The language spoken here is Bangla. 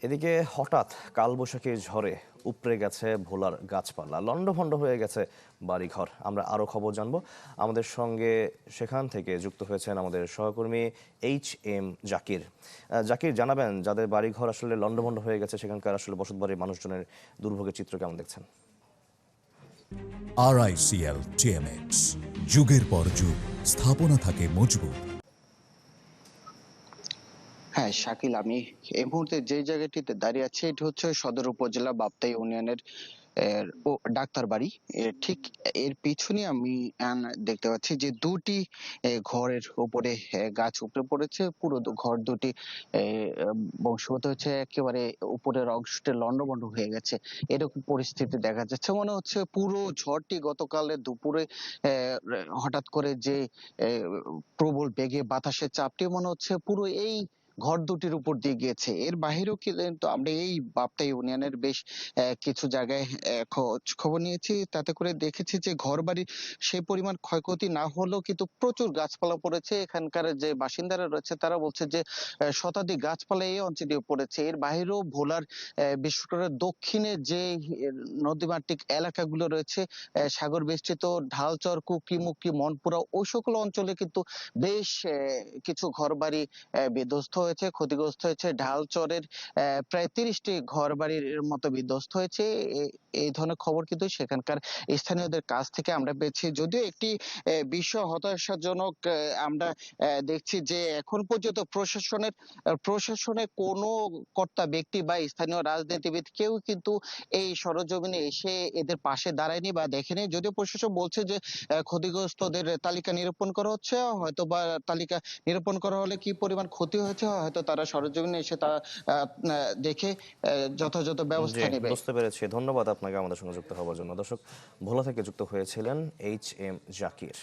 এদিকে হঠাৎ কালবৈশাখীর ঝড়ে উপড়ে গেছে ভোলার গাছপালা, লণ্ডভণ্ড হয়ে গেছে বাড়িঘর। আমরা আরও খবর জানবো। আমাদের সঙ্গে সেখান থেকে যুক্ত হয়েছেন আমাদের সহকর্মী HM জাকির। জাকির, জানাবেন যাদের বাড়িঘর আসলে লণ্ডভণ্ড হয়ে গেছে সেখানকার আসলে বসতবাড়ির মানুষজনের দুর্ভোগের চিত্র কেমন দেখছেন? RICL TMX, যুগের পর যুগ স্থাপনা থাকে মজবুত। হ্যাঁ শাকিল, আমি এই মুহূর্তে যে জায়গাটিতে দাঁড়িয়ে আছি এটি হচ্ছে সদর উপজেলা বাপ্তা ইউনিয়নের ডাক্তার বাড়ি। ঠিক এর পিছনে আমি দেখতে পাচ্ছি যে দুটি ঘরের উপরে গাছ উপরে পড়েছে। পুরো ঘর দুটি বংশগত হচ্ছে একেবারে উপরের অংশটি লন্ডভন্ড হয়ে গেছে, এরকম পরিস্থিতি দেখা যাচ্ছে। মনে হচ্ছে পুরো ঝড়টি গতকালের দুপুরে হঠাৎ করে যে প্রবল বেগে বাতাসের চাপটি মনে হচ্ছে পুরো এই ঘর দুটির উপর দিয়ে গিয়েছে। এর বাহিরেও কিন্তু আমরা এই বাপ্তা ইউনিয়নের বেশ কিছু জায়গায় খোঁজ খবর নিয়েছি, তাতে করে দেখেছি যে ঘর বাড়ির সেই পরিমাণ ক্ষয়ক্ষতি না হলেও কিন্তু প্রচুর গাছপালা পড়েছে। এখানকার যে বাসিন্দারা রয়েছে তারা বলছে যে শতাধিক গাছপালা এই অঞ্চলে পড়েছে। এর বাহিরেও ভোলার বিশেষ করে দক্ষিণে যে নদীমাতৃক এলাকাগুলো রয়েছে, সাগর বেষ্টিত ঢালচর, কুকরিমুকরি, মনপুরা, ওই সকল অঞ্চলে কিন্তু বেশ কিছু ঘরবাড়ি বিধ্বস্ত হয়েছে, ক্ষতিগ্রস্ত হয়েছে। ঢালচরের প্রায় ৩০টি ঘরবাড়ির মতো বিধ্বস্ত হয়েছে। এই ধরনের খবর কিন্তু সেখানকার স্থানীয়দের কাছ থেকে আমরা পেয়েছি। যদিও একটি বিষয় হতাশাজনক, আমরা দেখছি যে এখন পর্যন্ত প্রশাসনের কোনো কর্তা ব্যক্তি বা স্থানীয় রাজনীতিবিদ কেউ কিন্তু এই সরেজমিনে এসে এদের পাশে দাঁড়ায়নি বা দেখেনি। যদিও প্রশাসন বলছে যে ক্ষতিগ্রস্তদের তালিকা নিরূপণ করা হচ্ছে, হয়তো বা তালিকা নিরূপণ করা হলে কি পরিমাণ ক্ষতি হয়েছে হয়তো তারা সরেজমিনে এসে তা দেখে যথাযথ জি, ব্যবস্থা নেবে। বুঝতে পেরেছি। ধন্যবাদ আপনাকে আমাদের সঙ্গে যুক্ত হওয়ার জন্য। দর্শক, ভোলা থেকে যুক্ত হয়েছিলেন HM জাকির।